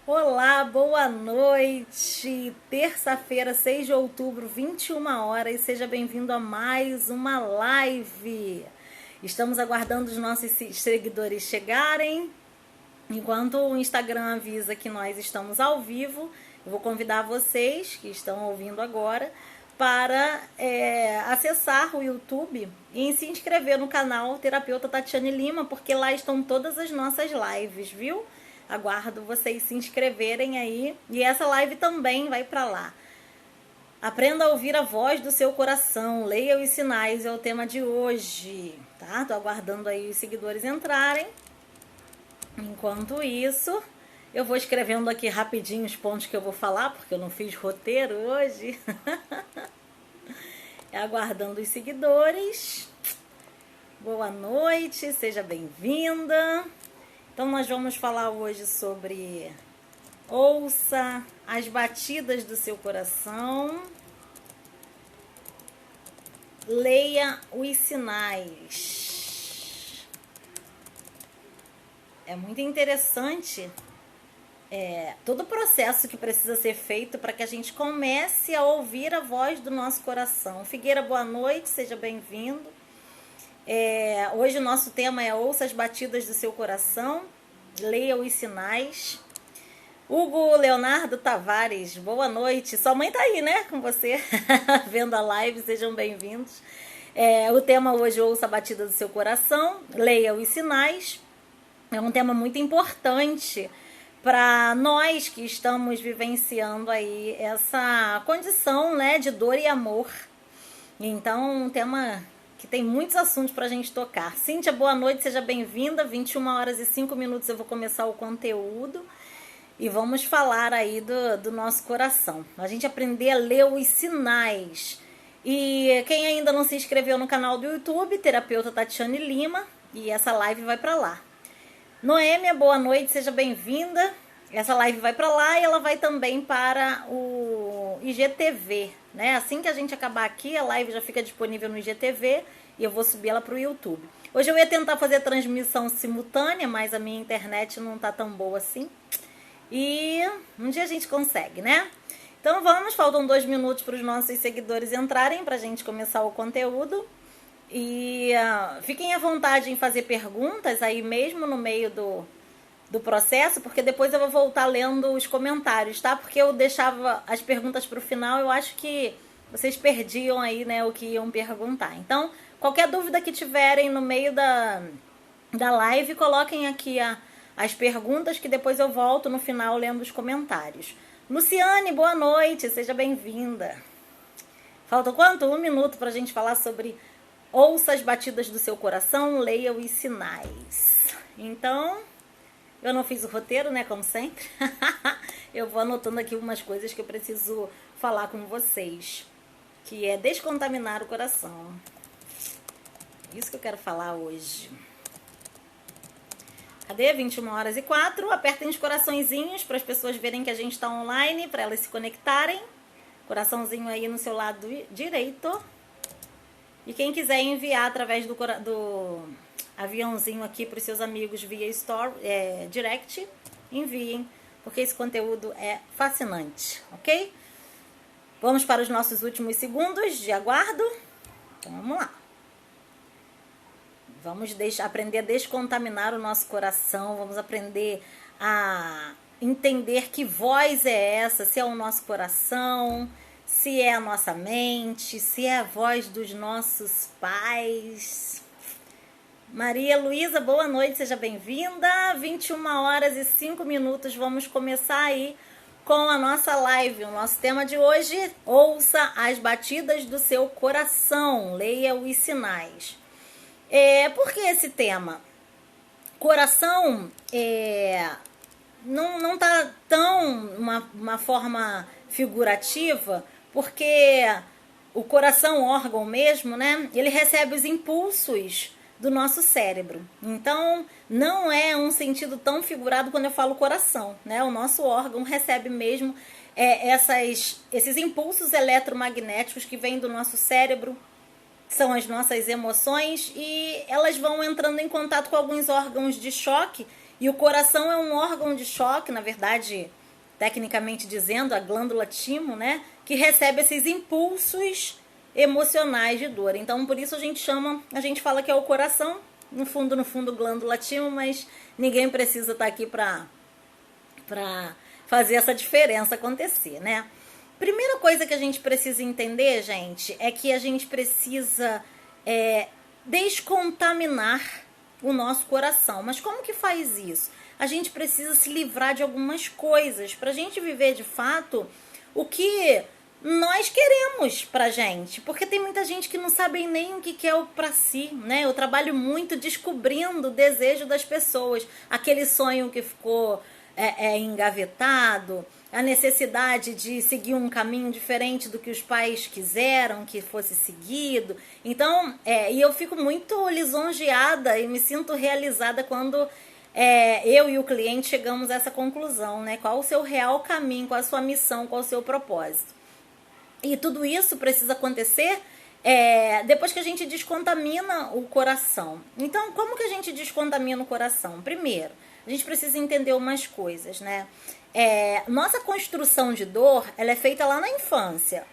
Olá, boa noite. Terça-feira, 6 de outubro, 21 horas. Seja bem-vindo a mais uma live. Estamos aguardando os nossos seguidores chegarem. Enquanto o Instagram avisa que nós estamos ao vivo, eu vou convidar vocês que estão ouvindo agora para acessar o YouTube e se inscrever no canal Terapeuta Tatiane Lima, porque lá estão todas as nossas lives, viu? Aguardo vocês se inscreverem aí. E essa live também vai para lá. Aprenda a ouvir a voz do seu coração. Leia os sinais, é o tema de hoje, tá? Tô aguardando aí os seguidores entrarem. Enquanto isso, eu vou escrevendo aqui rapidinho os pontos que eu vou falar, porque eu não fiz roteiro hoje. Aguardando os seguidores. Boa noite, seja bem-vinda. Então nós vamos falar hoje sobre ouça as batidas do seu coração, leia os sinais. É muito interessante todo o processo que precisa ser feito para que a gente comece a ouvir a voz do nosso coração. Figueira, boa noite, seja bem-vindo. Hoje o nosso tema é ouça as batidas do seu coração, leia os sinais. Hugo Leonardo Tavares, boa noite. Sua mãe tá aí, né, com você, vendo a live, sejam bem-vindos. O tema hoje, ouça a batida do seu coração, leia os sinais. É um tema muito importante para nós que estamos vivenciando aí essa condição, né, de dor e amor. Então, um tema que tem muitos assuntos para a gente tocar. Cíntia, boa noite, seja bem-vinda. 21 horas e 5 minutos eu vou começar o conteúdo e vamos falar aí do nosso coração. A gente aprender a ler os sinais. E quem ainda não se inscreveu no canal do YouTube, Terapeuta Tatiane Lima, e essa live vai para lá. Noêmia, boa noite, seja bem-vinda. Essa live vai para lá e ela vai também para o IGTV, né? Assim que a gente acabar aqui, a live já fica disponível no IGTV e eu vou subir ela para o YouTube. Hoje eu ia tentar fazer transmissão simultânea, mas a minha internet não tá tão boa assim. E um dia a gente consegue, né? Então vamos, faltam 2 minutos para os nossos seguidores entrarem para a gente começar o conteúdo. E fiquem à vontade em fazer perguntas aí mesmo no meio do processo, porque depois eu vou voltar lendo os comentários, tá? Porque eu deixava as perguntas para o final, eu acho que vocês perdiam aí, né, o que iam perguntar. Então, qualquer dúvida que tiverem no meio da live, coloquem aqui as perguntas, que depois eu volto no final lendo os comentários. Luciane, boa noite, seja bem-vinda. Falta quanto? 1 minuto para a gente falar sobre ouça as batidas do seu coração, leia os sinais. Então, eu não fiz o roteiro, né, como sempre. Eu vou anotando aqui umas coisas que eu preciso falar com vocês, que é descontaminar o coração. Isso que eu quero falar hoje. Cadê? 21 horas e 4. Apertem os coraçõezinhos para as pessoas verem que a gente está online, para elas se conectarem. Coraçãozinho aí no seu lado direito. E quem quiser enviar através do aviãozinho aqui para os seus amigos via direct, enviem, porque esse conteúdo é fascinante, ok? Vamos para os nossos últimos segundos de aguardo. Então vamos lá. Vamos aprender a descontaminar o nosso coração, vamos aprender a entender que voz é essa, se é o nosso coração, se é a nossa mente, se é a voz dos nossos pais. Maria Luísa, boa noite, seja bem-vinda. 21 horas e 5 minutos, vamos começar aí com a nossa live. O nosso tema de hoje, ouça as batidas do seu coração, leia os sinais. Por que esse tema? Coração não tá tão uma forma figurativa, porque o coração, órgão mesmo, né? Ele recebe os impulsos do nosso cérebro. Então, não é um sentido tão figurado quando eu falo coração, né? O nosso órgão recebe mesmo esses impulsos eletromagnéticos que vêm do nosso cérebro, são as nossas emoções, e elas vão entrando em contato com alguns órgãos de choque E o coração é um órgão de choque, na verdade, tecnicamente dizendo, a glândula timo, né? Que recebe esses impulsos emocionais de dor. Então, por isso a gente fala que é o coração, no fundo, glândula timo, mas ninguém precisa estar aqui para fazer essa diferença acontecer, né? Primeira coisa que a gente precisa entender, gente, é que a gente precisa descontaminar o nosso coração. Mas como que faz isso? A gente precisa se livrar de algumas coisas para a gente viver de fato o que nós queremos pra gente, porque tem muita gente que não sabe nem o que é o pra si, né? Eu trabalho muito descobrindo o desejo das pessoas, aquele sonho que ficou engavetado, a necessidade de seguir um caminho diferente do que os pais quiseram que fosse seguido. Então, e eu fico muito lisonjeada e me sinto realizada quando eu e o cliente chegamos a essa conclusão, né? Qual o seu real caminho, qual a sua missão, qual o seu propósito. E tudo isso precisa acontecer depois que a gente descontamina o coração. Então, como que a gente descontamina o coração? Primeiro, a gente precisa entender umas coisas, né? Nossa construção de dor, ela é feita lá na infância.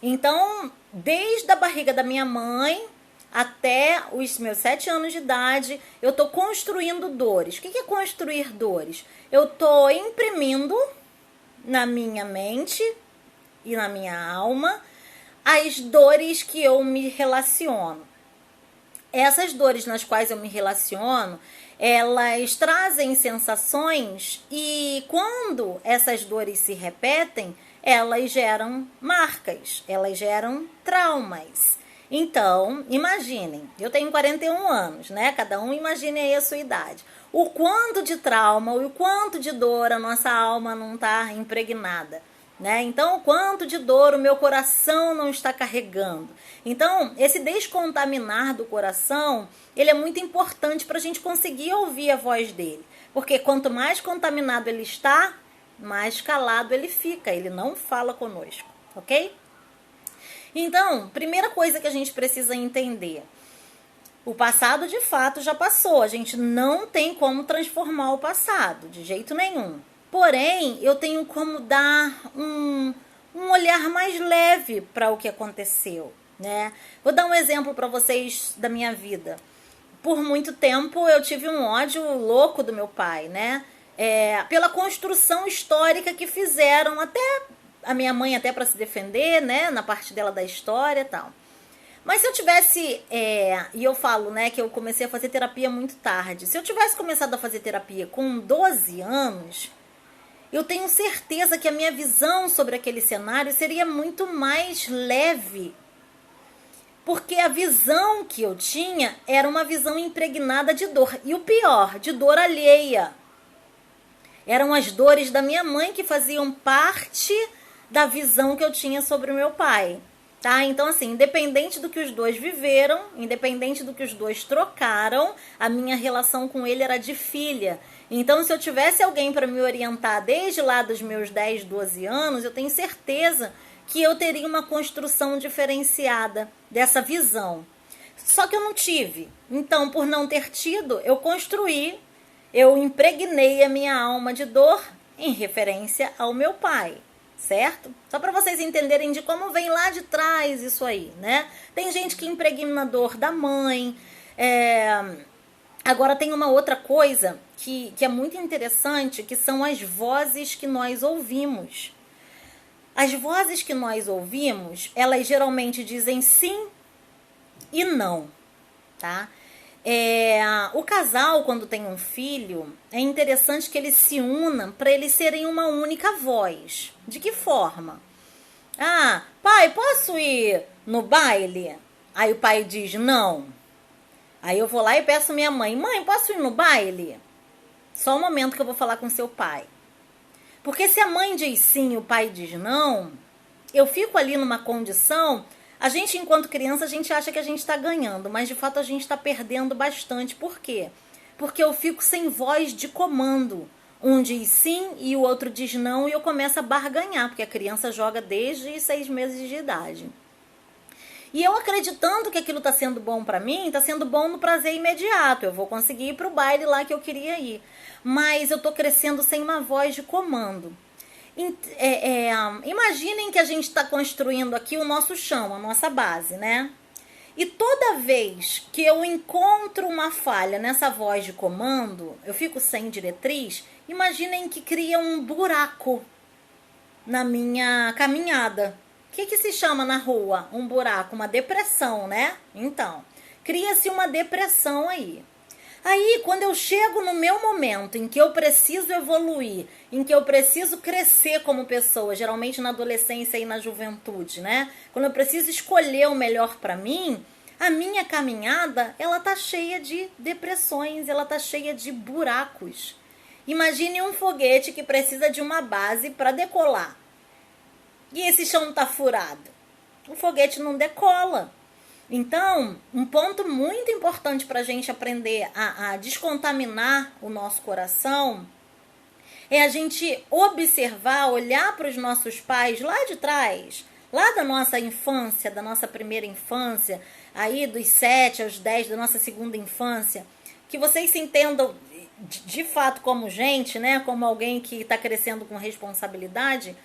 Então, desde a barriga da minha mãe até os meus 7 anos de idade, eu tô construindo dores. O que é construir dores? Eu tô imprimindo na minha mente e na minha alma as dores que eu me relaciono. Essas dores nas quais eu me relaciono, elas trazem sensações e quando essas dores se repetem, elas geram marcas, elas geram traumas. Então, imaginem, eu tenho 41 anos, né? Cada um imagine aí a sua idade. O quanto de trauma, o quanto de dor a nossa alma não está impregnada. Né? Então, o quanto de dor o meu coração não está carregando. Então, esse descontaminar do coração, ele é muito importante para a gente conseguir ouvir a voz dele. Porque quanto mais contaminado ele está, mais calado ele fica, ele não fala conosco, ok? Então, primeira coisa que a gente precisa entender, o passado de fato já passou, a gente não tem como transformar o passado, de jeito nenhum. Porém, eu tenho como dar um olhar mais leve para o que aconteceu, né? Vou dar um exemplo para vocês da minha vida. Por muito tempo eu tive um ódio louco do meu pai, né? Pela construção histórica que fizeram, até a minha mãe até para se defender, né? Na parte dela da história e tal. Mas se eu tivesse, e eu falo, né, que eu comecei a fazer terapia muito tarde. Se eu tivesse começado a fazer terapia com 12 anos... eu tenho certeza que a minha visão sobre aquele cenário seria muito mais leve. Porque a visão que eu tinha era uma visão impregnada de dor. E o pior, de dor alheia. Eram as dores da minha mãe que faziam parte da visão que eu tinha sobre o meu pai. Tá? Então, assim, independente do que os dois viveram, independente do que os dois trocaram, a minha relação com ele era de filha. Então, se eu tivesse alguém para me orientar desde lá dos meus 10, 12 anos, eu tenho certeza que eu teria uma construção diferenciada dessa visão. Só que eu não tive. Então, por não ter tido, eu impregnei a minha alma de dor em referência ao meu pai. Certo? Só para vocês entenderem de como vem lá de trás isso aí, né? Tem gente que impregna a dor da mãe. Agora tem uma outra coisa que é muito interessante, que são as vozes que nós ouvimos. As vozes que nós ouvimos, elas geralmente dizem sim e não, tá? O casal, quando tem um filho, é interessante que eles se unam para eles serem uma única voz. De que forma? Ah, pai, posso ir no baile? Aí o pai diz não. Aí eu vou lá e peço minha mãe, mãe, posso ir no baile? Só um momento que eu vou falar com seu pai. Porque se a mãe diz sim e o pai diz não, eu fico ali numa condição... A gente, enquanto criança, a gente acha que a gente está ganhando, mas de fato a gente está perdendo bastante. Por quê? Porque eu fico sem voz de comando. Um diz sim e o outro diz não e eu começo a barganhar, porque a criança joga desde 6 meses de idade. E eu acreditando que aquilo tá sendo bom pra mim, tá sendo bom no prazer imediato. Eu vou conseguir ir pro baile lá que eu queria ir. Mas eu tô crescendo sem uma voz de comando. Imaginem que a gente está construindo aqui o nosso chão, a nossa base, né? E toda vez que eu encontro uma falha nessa voz de comando, eu fico sem diretriz, imaginem que cria um buraco na minha caminhada. O que se chama na rua? Um buraco, uma depressão, né? Então, cria-se uma depressão aí. Aí, quando eu chego no meu momento em que eu preciso evoluir, em que eu preciso crescer como pessoa, geralmente na adolescência e na juventude, né? Quando eu preciso escolher o melhor para mim, a minha caminhada, ela tá cheia de depressões, ela tá cheia de buracos. Imagine um foguete que precisa de uma base para decolar. E esse chão tá furado. O foguete não decola. Então, um ponto muito importante para a gente aprender a descontaminar o nosso coração é a gente observar, olhar para os nossos pais lá de trás, lá da nossa infância, da nossa primeira infância, aí dos 7 aos 10 da nossa segunda infância, que vocês se entendam de fato como gente, né? Como alguém que está crescendo com responsabilidade.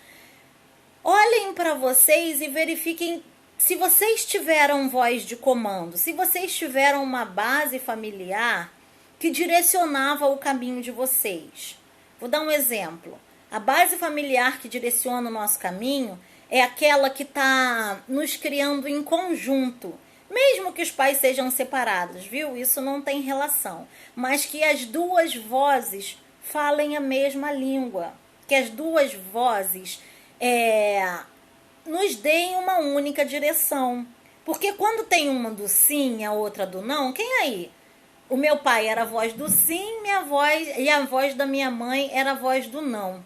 Olhem para vocês e verifiquem se vocês tiveram voz de comando, se vocês tiveram uma base familiar que direcionava o caminho de vocês. Vou dar um exemplo. A base familiar que direciona o nosso caminho é aquela que está nos criando em conjunto. Mesmo que os pais sejam separados, viu? Isso não tem relação. Mas que as duas vozes falem a mesma língua. Que as duas vozes nos deem uma única direção. Porque quando tem uma do sim e a outra do não, quem aí? O meu pai era a voz do sim, e a voz da minha mãe era a voz do não.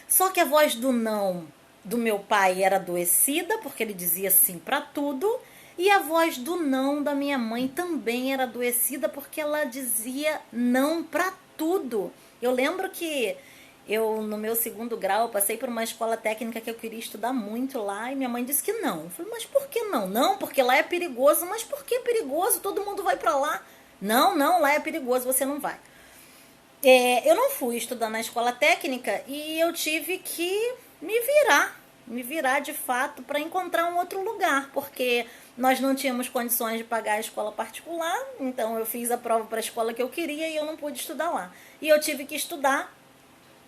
Só que a voz do não do meu pai era adoecida, porque ele dizia sim para tudo, e a voz do não da minha mãe também era adoecida, porque ela dizia não para tudo. Eu lembro que eu, no meu segundo grau, passei por uma escola técnica que eu queria estudar muito lá, e minha mãe disse que não. Eu falei, mas por que não? Não, porque lá é perigoso. Mas por que perigoso? Todo mundo vai pra lá. Não, lá é perigoso, você não vai. Eu não fui estudar na escola técnica e eu tive que me virar de fato para encontrar um outro lugar, porque nós não tínhamos condições de pagar a escola particular, então eu fiz a prova para a escola que eu queria e eu não pude estudar lá. E eu tive que estudar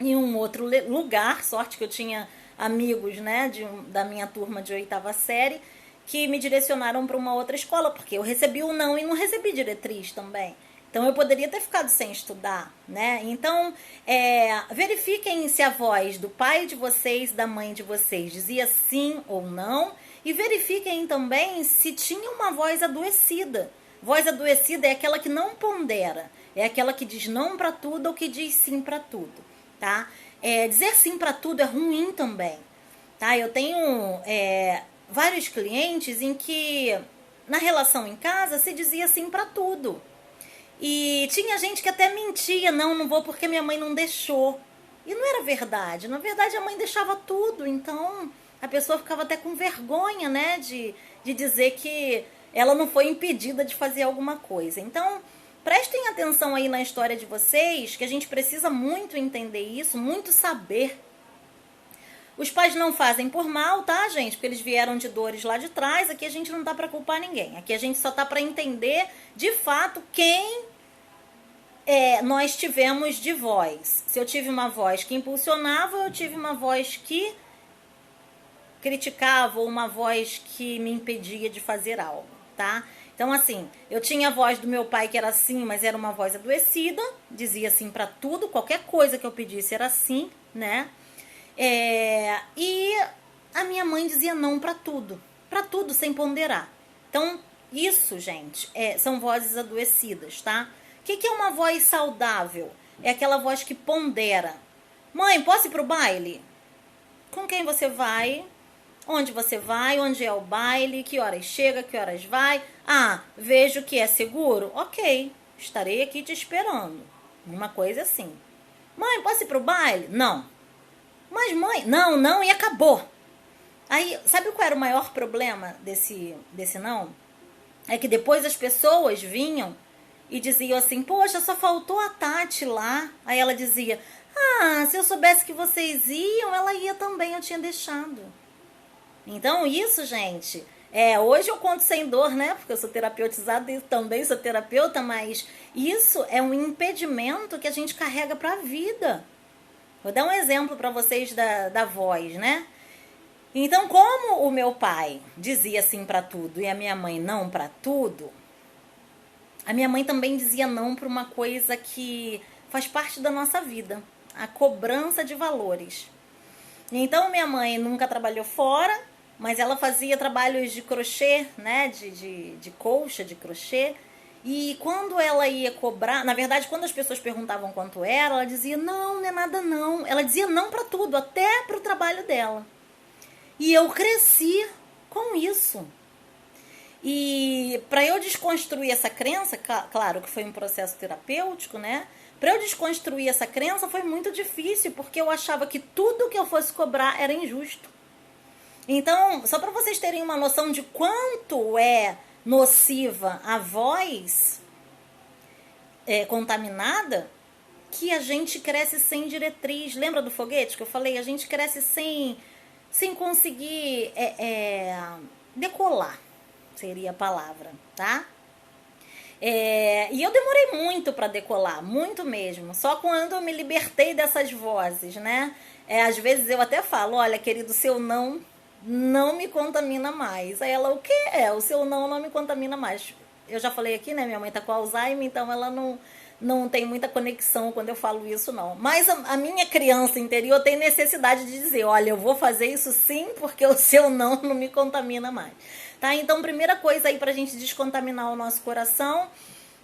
em um outro lugar, sorte que eu tinha amigos, né, da minha turma de 8ª série, que me direcionaram para uma outra escola, porque eu recebi o não e não recebi diretriz também. Então eu poderia ter ficado sem estudar, né? Então, verifiquem se a voz do pai de vocês, da mãe de vocês, dizia sim ou não, e verifiquem também se tinha uma voz adoecida. Voz adoecida é aquela que não pondera, é aquela que diz não para tudo ou que diz sim para tudo. Tá? Dizer sim para tudo é ruim também, tá? Eu tenho vários clientes em que na relação em casa se dizia sim para tudo, e tinha gente que até mentia, não vou porque minha mãe não deixou, e não era verdade. Na verdade a mãe deixava tudo, então a pessoa ficava até com vergonha, né, de dizer que ela não foi impedida de fazer alguma coisa. Então prestem atenção aí na história de vocês, que a gente precisa muito entender isso, muito saber. Os pais não fazem por mal, tá, gente? Porque eles vieram de dores lá de trás. Aqui a gente não tá para culpar ninguém. Aqui a gente só tá para entender, de fato, quem nós tivemos de voz. Se eu tive uma voz que impulsionava, ou eu tive uma voz que criticava, ou uma voz que me impedia de fazer algo, tá? Então, assim, eu tinha a voz do meu pai que era assim, mas era uma voz adoecida, dizia sim para tudo, qualquer coisa que eu pedisse era sim, né? E a minha mãe dizia não para tudo sem ponderar. Então, isso, gente, são vozes adoecidas, tá? O que é uma voz saudável? É aquela voz que pondera. Mãe, posso ir pro baile? Com quem você vai? Onde você vai? Onde é o baile? Que horas chega? Que horas vai? Ah, vejo que é seguro? Ok, estarei aqui te esperando. Uma coisa assim. Mãe, posso ir pro baile? Não. Mas mãe, não, e acabou. Aí, sabe qual era o maior problema desse não? É que depois as pessoas vinham e diziam assim, poxa, só faltou a Tati lá. Aí ela dizia, ah, se eu soubesse que vocês iam, ela ia também, eu tinha deixado. Então isso, gente, hoje eu conto sem dor, né? Porque eu sou terapeutizada e também sou terapeuta, mas isso é um impedimento que a gente carrega para a vida. Vou dar um exemplo para vocês da voz, né? Então, como o meu pai dizia sim para tudo e a minha mãe não para tudo, a minha mãe também dizia não para uma coisa que faz parte da nossa vida, a cobrança de valores. Então, minha mãe nunca trabalhou fora, mas ela fazia trabalhos de crochê, né, de colcha, de crochê. E quando ela ia cobrar, na verdade, quando as pessoas perguntavam quanto era, ela dizia, não é nada não. Ela dizia não para tudo, até para o trabalho dela. E eu cresci com isso. E para eu desconstruir essa crença, claro que foi um processo terapêutico, né? Para eu desconstruir essa crença foi muito difícil, porque eu achava que tudo que eu fosse cobrar era injusto. Então, só para vocês terem uma noção de quanto é nociva a voz contaminada, que a gente cresce sem diretriz. Lembra do foguete que eu falei? A gente cresce sem conseguir decolar, seria a palavra, tá? E eu demorei muito para decolar, muito mesmo. Só quando eu me libertei dessas vozes, né? Às vezes eu até falo, olha, querido, seu não me contamina mais. Aí ela, o quê? O seu não me contamina mais. Eu já falei aqui, né? Minha mãe tá com Alzheimer, então ela não tem muita conexão quando eu falo isso, não. Mas a minha criança interior tem necessidade de dizer, olha, eu vou fazer isso sim, porque o seu não me contamina mais. Tá? Então, primeira coisa aí pra gente descontaminar o nosso coração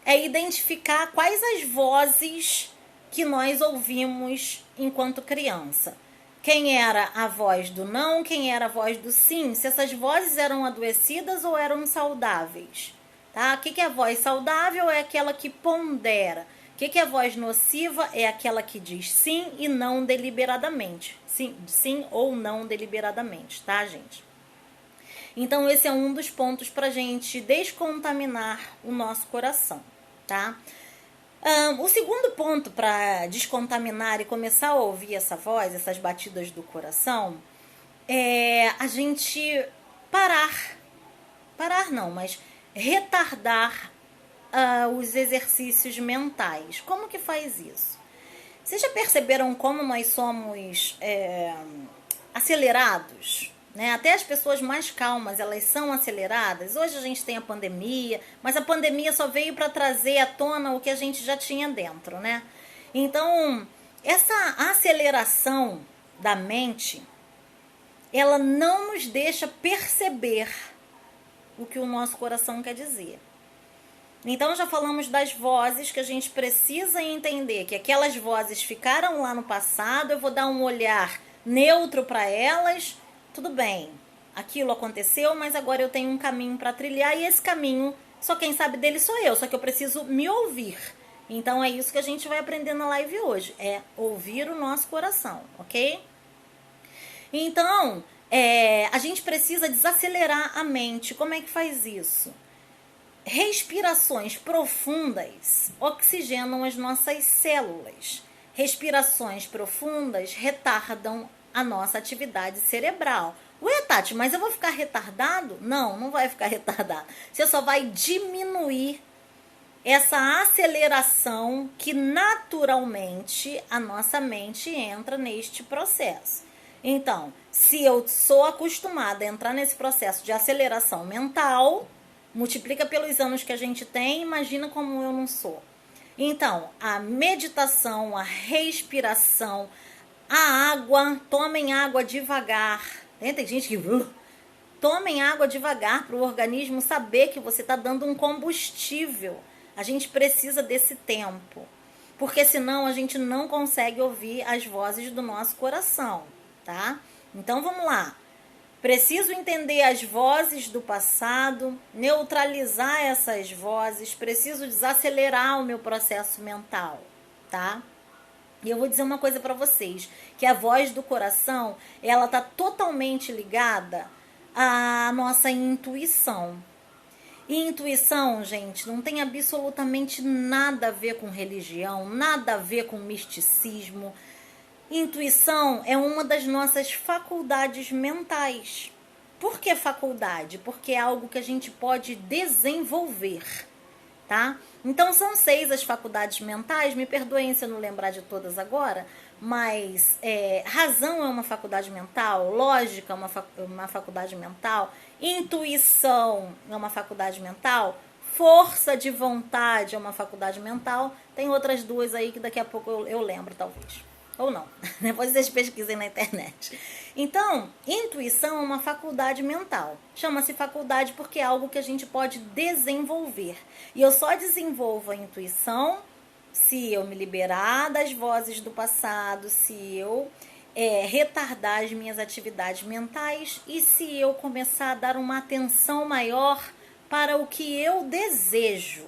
é identificar quais as vozes que nós ouvimos enquanto criança. Quem era a voz do não, quem era a voz do sim, se essas vozes eram adoecidas ou eram saudáveis. Tá? O que é a voz saudável? É aquela que pondera. O que é a voz nociva? É aquela que diz sim e não deliberadamente. Sim ou não deliberadamente, tá, gente? Então, esse é um dos pontos para a gente descontaminar o nosso coração, tá? O segundo ponto para descontaminar e começar a ouvir essa voz, essas batidas do coração, é a gente mas retardar os exercícios mentais. Como que faz isso? Vocês já perceberam como nós somos acelerados? Né? Até as pessoas mais calmas, elas são aceleradas. Hoje a gente tem a pandemia, mas a pandemia só veio para trazer à tona o que a gente já tinha dentro, né? Então, essa aceleração da mente, ela não nos deixa perceber o que o nosso coração quer dizer. Então, já falamos das vozes que a gente precisa entender, que aquelas vozes ficaram lá no passado, eu vou dar um olhar neutro para elas. Tudo bem, aquilo aconteceu, mas agora eu tenho um caminho para trilhar e esse caminho, só quem sabe dele sou eu, só que eu preciso me ouvir. Então é isso que a gente vai aprender na live hoje, é ouvir o nosso coração, ok? Então, a gente precisa desacelerar a mente. Como é que faz isso? Respirações profundas oxigenam as nossas células. Respirações profundas retardam a nossa atividade cerebral. Ué, Tati, mas eu vou ficar retardado? Não vai ficar retardado. Você só vai diminuir essa aceleração que naturalmente a nossa mente entra neste processo. Então, se eu sou acostumada a entrar nesse processo de aceleração mental, multiplica pelos anos que a gente tem, imagina como eu não sou. Então, a meditação, a respiração, a água, tomem água devagar. Tem gente que... tomem água devagar para o organismo saber que você está dando um combustível. A gente precisa desse tempo. Porque senão a gente não consegue ouvir as vozes do nosso coração, tá? Então vamos lá. Preciso entender as vozes do passado, neutralizar essas vozes, preciso desacelerar o meu processo mental, tá? E eu vou dizer uma coisa para vocês, que a voz do coração, ela tá totalmente ligada à nossa intuição. E intuição, gente, não tem absolutamente nada a ver com religião, nada a ver com misticismo. Intuição é uma das nossas faculdades mentais. Por que faculdade? Porque é algo que a gente pode desenvolver, tá? Então são 6 as faculdades mentais, me perdoem se eu não lembrar de todas agora, mas razão é uma faculdade mental, lógica é uma faculdade mental, intuição é uma faculdade mental, força de vontade é uma faculdade mental, tem outras 2 aí que daqui a pouco eu lembro, talvez. Ou não, depois vocês pesquisem na internet. Então, intuição é uma faculdade mental. Chama-se faculdade porque é algo que a gente pode desenvolver. E eu só desenvolvo a intuição se eu me liberar das vozes do passado, se eu retardar as minhas atividades mentais e se eu começar a dar uma atenção maior para o que eu desejo.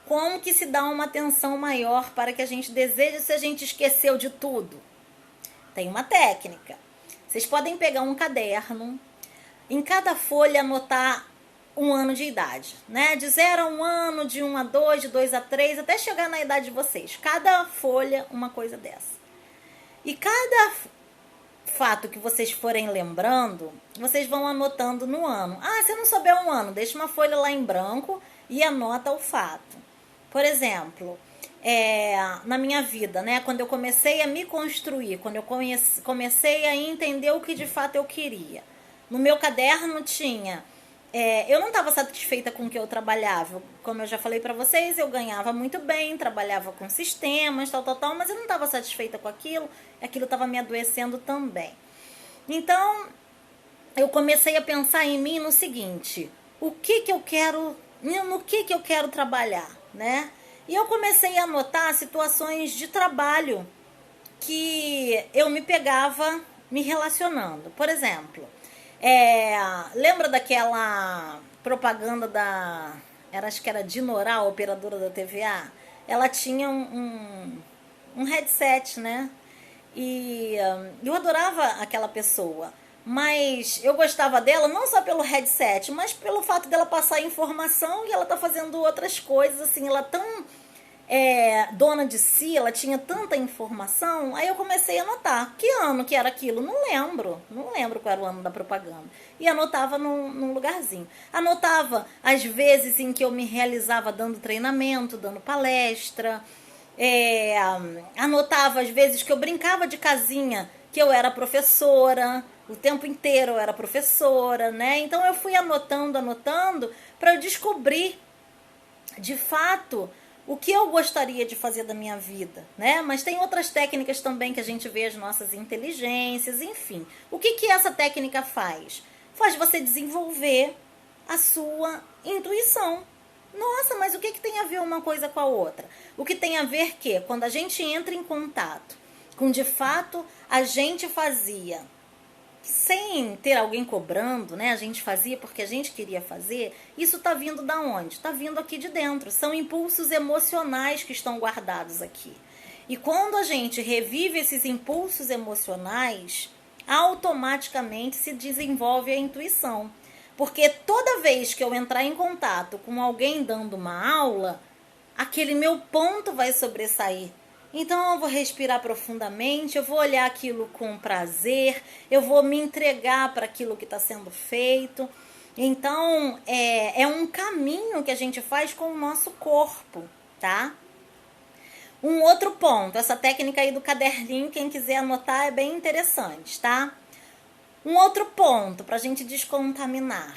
Como que se dá uma atenção maior para que a gente deseje se a gente esqueceu de tudo? Tem uma técnica. Vocês podem pegar um caderno, em cada folha anotar um ano de idade, né? De 0 a 1 ano, de 1 a 2, de 2 a 3, até chegar na idade de vocês. Cada folha, uma coisa dessa. E cada fato que vocês forem lembrando, vocês vão anotando no ano. Ah, se não souber um ano, deixa uma folha lá em branco e anota o fato. Por exemplo, na minha vida, né? Quando eu comecei a me construir, quando eu comecei a entender o que de fato eu queria. No meu caderno tinha... eu não estava satisfeita com o que eu trabalhava. Como eu já falei para vocês, eu ganhava muito bem, trabalhava com sistemas, tal, mas eu não estava satisfeita com aquilo. Aquilo estava me adoecendo também. Então, eu comecei a pensar em mim no seguinte: o que eu quero, no que eu quero trabalhar, né? E eu comecei a anotar situações de trabalho que eu me pegava me relacionando. Por exemplo, lembra daquela propaganda acho que era Dinorah, operadora da TVA? Ela tinha um headset, né? E eu adorava aquela pessoa. Mas eu gostava dela não só pelo headset, mas pelo fato dela passar informação e ela tá fazendo outras coisas, assim, ela tão dona de si, ela tinha tanta informação. Aí eu comecei a anotar que ano que era aquilo, não lembro qual era o ano da propaganda, e anotava num lugarzinho. Anotava as vezes em que eu me realizava dando treinamento, dando palestra, anotava as vezes que eu brincava de casinha, que eu era professora, o tempo inteiro eu era professora, né? Então eu fui anotando para eu descobrir de fato o que eu gostaria de fazer da minha vida, né? Mas tem outras técnicas também que a gente vê as nossas inteligências, enfim. O que essa técnica faz? Faz você desenvolver a sua intuição. Nossa, mas o que tem a ver uma coisa com a outra? O que tem a ver que quando a gente entra em contato com de fato a gente fazia sem ter alguém cobrando, né? A gente fazia porque a gente queria fazer. Isso tá vindo da onde? Tá vindo aqui de dentro. São impulsos emocionais que estão guardados aqui. E quando a gente revive esses impulsos emocionais, automaticamente se desenvolve a intuição. Porque toda vez que eu entrar em contato com alguém dando uma aula, aquele meu ponto vai sobressair. Então eu vou respirar profundamente, eu vou olhar aquilo com prazer, eu vou me entregar para aquilo que está sendo feito. Então é um caminho que a gente faz com o nosso corpo, tá? Um outro ponto, essa técnica aí do caderninho, quem quiser anotar, é bem interessante, tá? Um outro ponto para a gente descontaminar.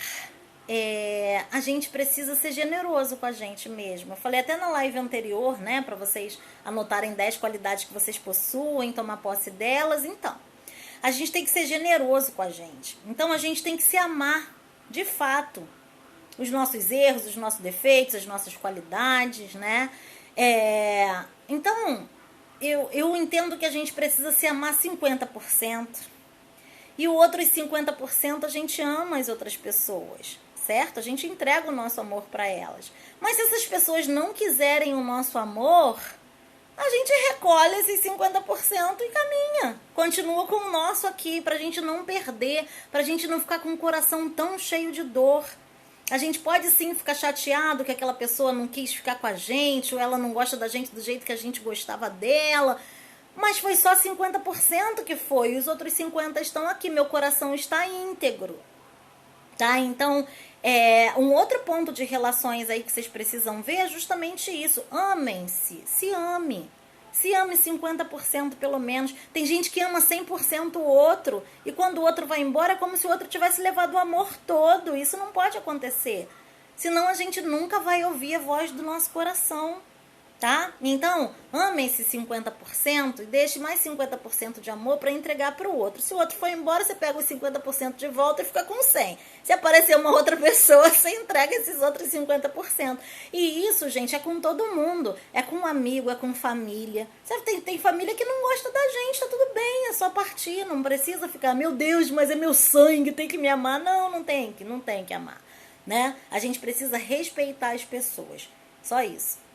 A gente precisa ser generoso com a gente mesmo. Eu falei até na live anterior, né, para vocês anotarem 10 qualidades que vocês possuem, tomar posse delas. Então, a gente tem que ser generoso com a gente. Então, a gente tem que se amar de fato. Os nossos erros, os nossos defeitos, as nossas qualidades, né? Então, eu entendo que a gente precisa se amar 50%. E o outros 50% a gente ama as outras pessoas, certo? A gente entrega o nosso amor para elas. Mas se essas pessoas não quiserem o nosso amor, a gente recolhe esses 50% e caminha. Continua com o nosso aqui, pra gente não perder, pra gente não ficar com o coração tão cheio de dor. A gente pode sim ficar chateado que aquela pessoa não quis ficar com a gente, ou ela não gosta da gente do jeito que a gente gostava dela, mas foi só 50% que foi, os outros 50% estão aqui, meu coração está íntegro. Tá? Então, um outro ponto de relações aí que vocês precisam ver é justamente isso. Amem-se, se ame. Se ame 50% pelo menos. Tem gente que ama 100% o outro, e quando o outro vai embora é como se o outro tivesse levado o amor todo. Isso não pode acontecer. Senão a gente nunca vai ouvir a voz do nosso coração. Tá? Então, ame esse 50% e deixe mais 50% de amor para entregar para o outro. Se o outro for embora, você pega os 50% de volta e fica com 100%. Se aparecer uma outra pessoa, você entrega esses outros 50%. E isso, gente, é com todo mundo. É com um amigo, é com família. Tem família que não gosta da gente, tá tudo bem, é só partir. Não precisa ficar, meu Deus, mas é meu sangue, tem que me amar. Não tem que amar. Né? A gente precisa respeitar as pessoas. Só isso.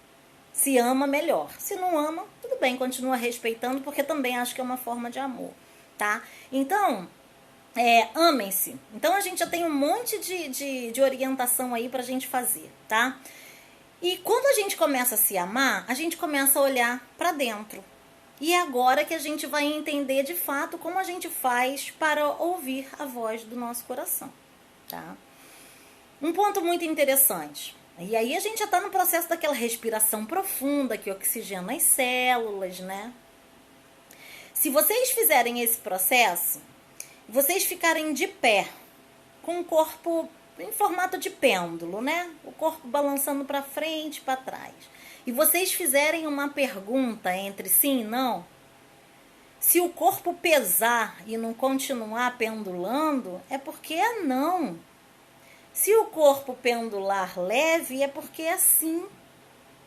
Se ama, melhor. Se não ama, tudo bem, continua respeitando, porque também acho que é uma forma de amor, tá? Então, amem-se. Então, a gente já tem um monte de orientação aí pra gente fazer, tá? E quando a gente começa a se amar, a gente começa a olhar pra dentro. E é agora que a gente vai entender, de fato, como a gente faz para ouvir a voz do nosso coração, tá? Um ponto muito interessante. E aí a gente já está no processo daquela respiração profunda que oxigena as células, né? Se vocês fizerem esse processo, vocês ficarem de pé, com o corpo em formato de pêndulo, né? O corpo balançando para frente e para trás. E vocês fizerem uma pergunta entre sim e não, se o corpo pesar e não continuar pendulando, é porque é não. Se o corpo pendular leve, é porque é sim.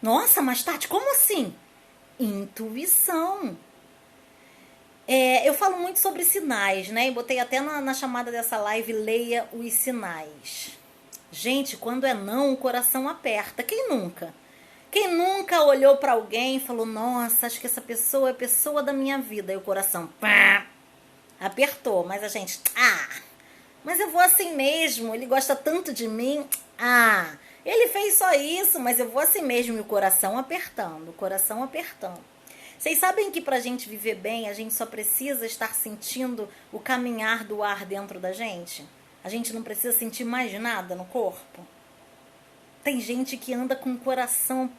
Nossa, mas Tati, como assim? Intuição. Eu falo muito sobre sinais, né? E botei até na chamada dessa live, leia os sinais. Gente, quando é não, o coração aperta. Quem nunca? Quem nunca olhou pra alguém e falou, nossa, acho que essa pessoa é a pessoa da minha vida. E o coração, pá, apertou. Mas a gente, mas eu vou assim mesmo, ele gosta tanto de mim. Ele fez só isso, mas eu vou assim mesmo. E o coração apertando, o coração apertando. Vocês sabem que pra gente viver bem, a gente só precisa estar sentindo o caminhar do ar dentro da gente? A gente não precisa sentir mais nada no corpo? Tem gente que anda com o coração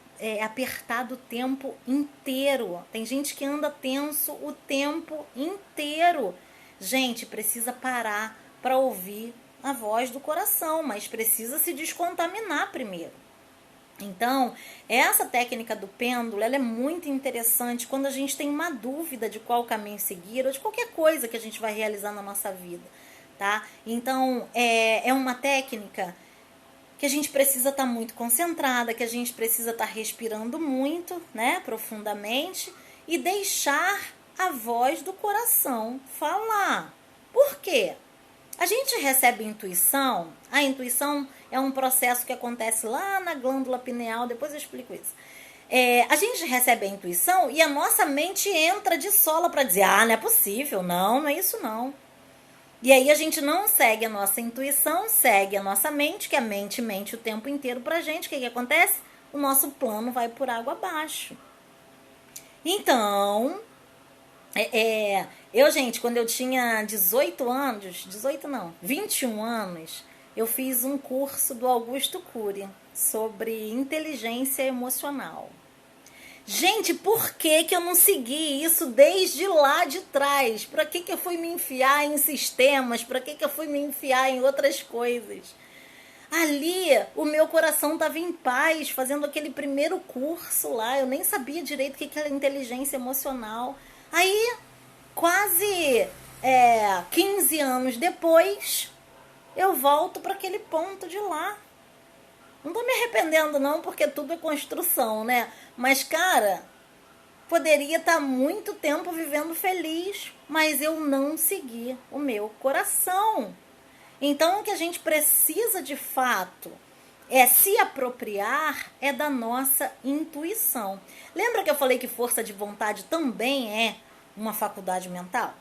apertado o tempo inteiro. Tem gente que anda tenso o tempo inteiro. Gente, precisa parar para ouvir a voz do coração, mas precisa se descontaminar primeiro. Então, essa técnica do pêndulo, ela é muito interessante quando a gente tem uma dúvida de qual caminho seguir ou de qualquer coisa que a gente vai realizar na nossa vida, tá? Então, é uma técnica que a gente precisa estar muito concentrada, que a gente precisa estar respirando muito, né, profundamente, e deixar a voz do coração falar. Por quê? A gente recebe intuição. A intuição é um processo que acontece lá na glândula pineal, depois eu explico isso. A gente recebe a intuição e a nossa mente entra de sola para dizer, não é possível, não é isso não. E aí a gente não segue a nossa intuição, segue a nossa mente, que a mente mente o tempo inteiro pra gente. O que acontece? O nosso plano vai por água abaixo. Então, gente, quando eu tinha 21 anos, eu fiz um curso do Augusto Cury sobre inteligência emocional. Gente, por que eu não segui isso desde lá de trás? Pra que eu fui me enfiar em sistemas? Pra que eu fui me enfiar em outras coisas? Ali, o meu coração estava em paz, fazendo aquele primeiro curso lá. Eu nem sabia direito o que era inteligência emocional. Aí, quase 15 anos depois, eu volto para aquele ponto de lá. Não tô me arrependendo não, porque tudo é construção, né? Mas, cara, poderia estar muito tempo vivendo feliz, mas eu não segui o meu coração. Então, o que a gente precisa de fato Se apropriar é da nossa intuição. Lembra que eu falei que força de vontade também é uma faculdade mental?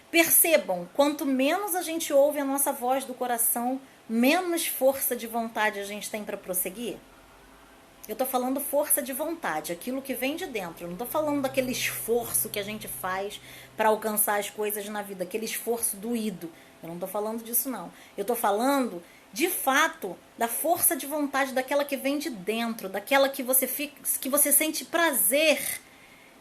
Percebam, quanto menos a gente ouve a nossa voz do coração, menos força de vontade a gente tem para prosseguir. Eu tô falando força de vontade, aquilo que vem de dentro. Eu não tô falando daquele esforço que a gente faz para alcançar as coisas na vida, aquele esforço doído. Eu não tô falando disso, não. Eu tô falando, de fato, da força de vontade, daquela que vem de dentro, daquela que você sente prazer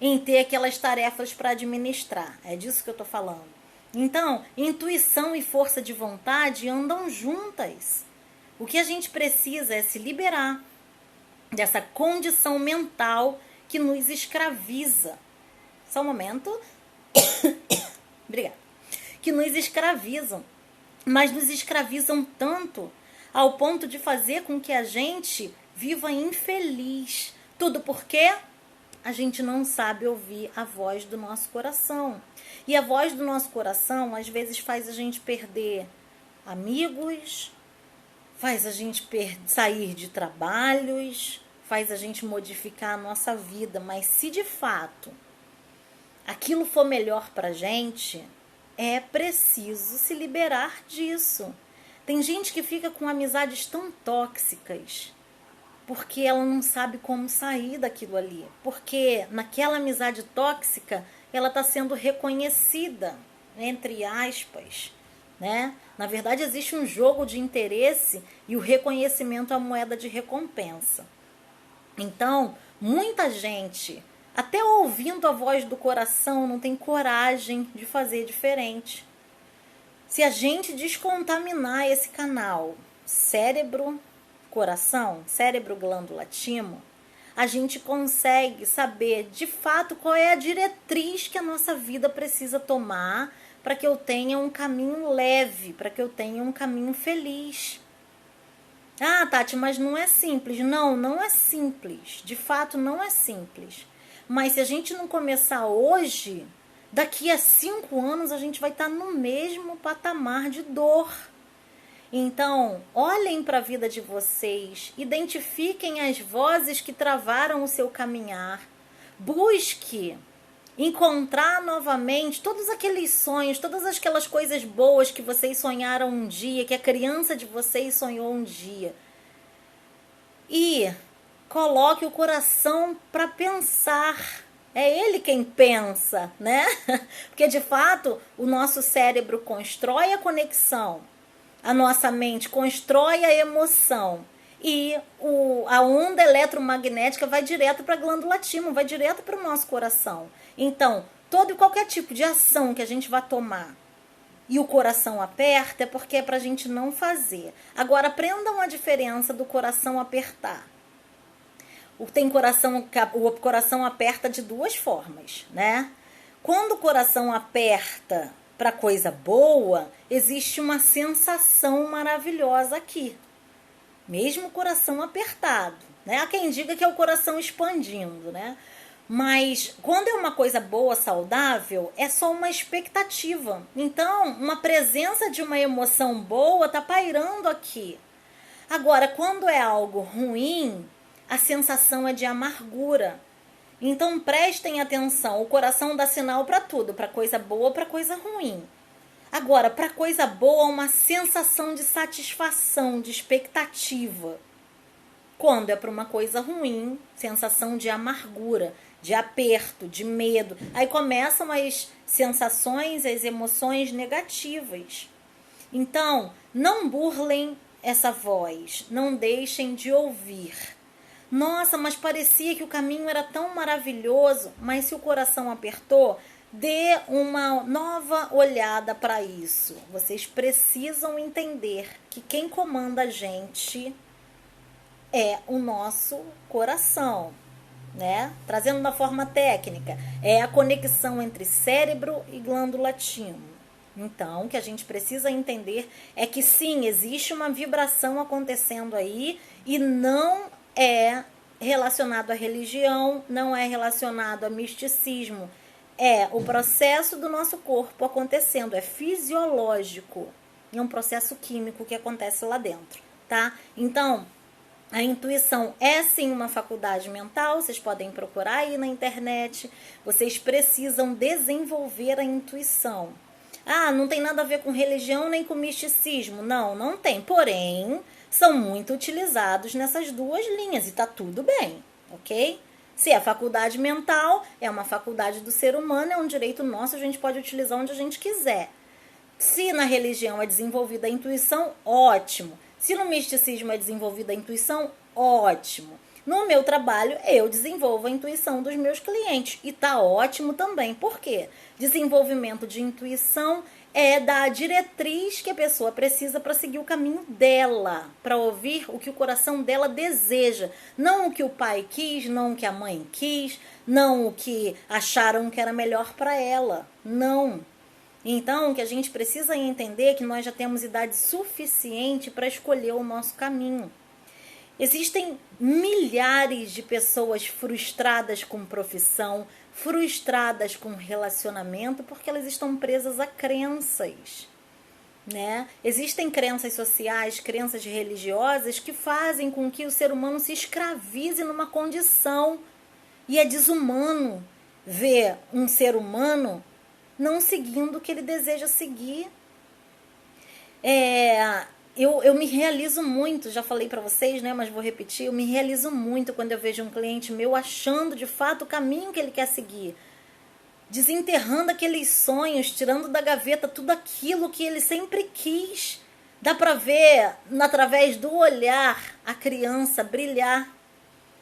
em ter aquelas tarefas para administrar. É disso que eu tô falando. Então, intuição e força de vontade andam juntas. O que a gente precisa é se liberar dessa condição mental que nos escraviza. Só um momento. Obrigada. Que nos escravizam. Mas nos escravizam tanto ao ponto de fazer com que a gente viva infeliz. Tudo porque a gente não sabe ouvir a voz do nosso coração. E a voz do nosso coração, às vezes, faz a gente perder amigos, faz a gente sair de trabalhos, faz a gente modificar a nossa vida. Mas se de fato aquilo for melhor pra gente, é preciso se liberar disso. Tem gente que fica com amizades tão tóxicas porque ela não sabe como sair daquilo ali. Porque naquela amizade tóxica, ela está sendo reconhecida, entre aspas, né? Na verdade, existe um jogo de interesse e o reconhecimento é a moeda de recompensa. Então, muita gente, até ouvindo a voz do coração, não tem coragem de fazer diferente. Se a gente descontaminar esse canal cérebro, coração, cérebro, glândula, timo, a gente consegue saber de fato qual é a diretriz que a nossa vida precisa tomar para que eu tenha um caminho leve, para que eu tenha um caminho feliz. Ah, Tati, mas não é simples. Não, não é simples. De fato, não é simples. Mas se a gente não começar hoje, daqui a 5 anos a gente vai estar no mesmo patamar de dor. Então, olhem para a vida de vocês, identifiquem as vozes que travaram o seu caminhar, busque encontrar novamente todos aqueles sonhos, todas aquelas coisas boas que vocês sonharam um dia, que a criança de vocês sonhou um dia. E coloque o coração para pensar. É ele quem pensa, né? Porque de fato o nosso cérebro constrói a conexão. A nossa mente constrói a emoção e a onda eletromagnética vai direto para a glândula timo, vai direto para o nosso coração. Então, todo e qualquer tipo de ação que a gente vai tomar e o coração aperta é porque é para a gente não fazer. Agora, aprendam a diferença do coração apertar. O coração aperta de 2 formas, né? Quando o coração aperta para coisa boa, existe uma sensação maravilhosa aqui. Mesmo o coração apertado, né? Há quem diga que é o coração expandindo, né? Mas quando é uma coisa boa, saudável, é só uma expectativa. Então, uma presença de uma emoção boa tá pairando aqui. Agora, quando é algo ruim, a sensação é de amargura. Então prestem atenção, o coração dá sinal para tudo, para coisa boa, para coisa ruim. Agora, para coisa boa, uma sensação de satisfação, de expectativa. Quando é para uma coisa ruim, sensação de amargura, de aperto, de medo. Aí começam as sensações, as emoções negativas. Então, não burlem essa voz, não deixem de ouvir. Nossa, mas parecia que o caminho era tão maravilhoso, mas se o coração apertou, dê uma nova olhada para isso. Vocês precisam entender que quem comanda a gente é o nosso coração, né? Trazendo na forma técnica, é a conexão entre cérebro e glândula timo. Então, o que a gente precisa entender é que sim, existe uma vibração acontecendo aí e não é relacionado à religião, não é relacionado a misticismo. É o processo do nosso corpo acontecendo, é fisiológico. É um processo químico que acontece lá dentro, tá? Então, a intuição é sim uma faculdade mental, vocês podem procurar aí na internet, vocês precisam desenvolver a intuição. Ah, não tem nada a ver com religião nem com misticismo. Não, não tem. Porém, são muito utilizados nessas duas linhas e tá tudo bem, ok? Se é faculdade mental, é uma faculdade do ser humano, é um direito nosso, a gente pode utilizar onde a gente quiser. Se na religião é desenvolvida a intuição, ótimo. Se no misticismo é desenvolvida a intuição, ótimo. No meu trabalho, eu desenvolvo a intuição dos meus clientes e tá ótimo também. Por quê? Desenvolvimento de intuição é da diretriz que a pessoa precisa para seguir o caminho dela, para ouvir o que o coração dela deseja, não o que o pai quis, não o que a mãe quis, não o que acharam que era melhor para ela. Não. Então, o que a gente precisa entender é que nós já temos idade suficiente para escolher o nosso caminho. Existem milhares de pessoas frustradas com profissão, frustradas com relacionamento, porque elas estão presas a crenças, né? Existem crenças sociais, crenças religiosas que fazem com que o ser humano se escravize numa condição. E é desumano ver um ser humano não seguindo o que ele deseja seguir. Eu me realizo muito, já falei para vocês, né, mas vou repetir, eu me realizo muito quando eu vejo um cliente meu achando de fato o caminho que ele quer seguir, desenterrando aqueles sonhos, tirando da gaveta tudo aquilo que ele sempre quis. Dá para ver, através do olhar, a criança brilhar,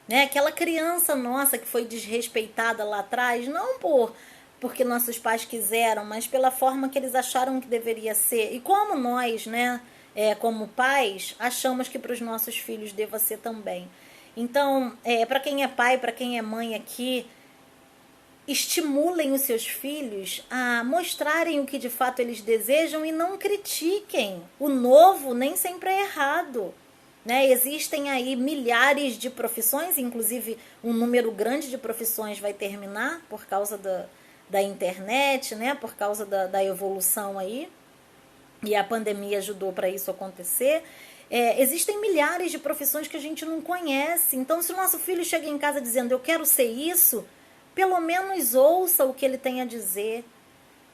né? Aquela criança nossa que foi desrespeitada lá atrás, não porque nossos pais quiseram, mas pela forma que eles acharam que deveria ser. E como nós, né, como pais, achamos que para os nossos filhos deva ser também. Então, para quem é pai, para quem é mãe aqui, estimulem os seus filhos a mostrarem o que de fato eles desejam e não critiquem. O novo nem sempre é errado, né? Existem aí milhares de profissões, inclusive um número grande de profissões vai terminar por causa da internet, né? Por causa da evolução aí, e a pandemia ajudou para isso acontecer. Existem milhares de profissões que a gente não conhece. Então, se o nosso filho chega em casa dizendo eu quero ser isso, pelo menos ouça o que ele tem a dizer.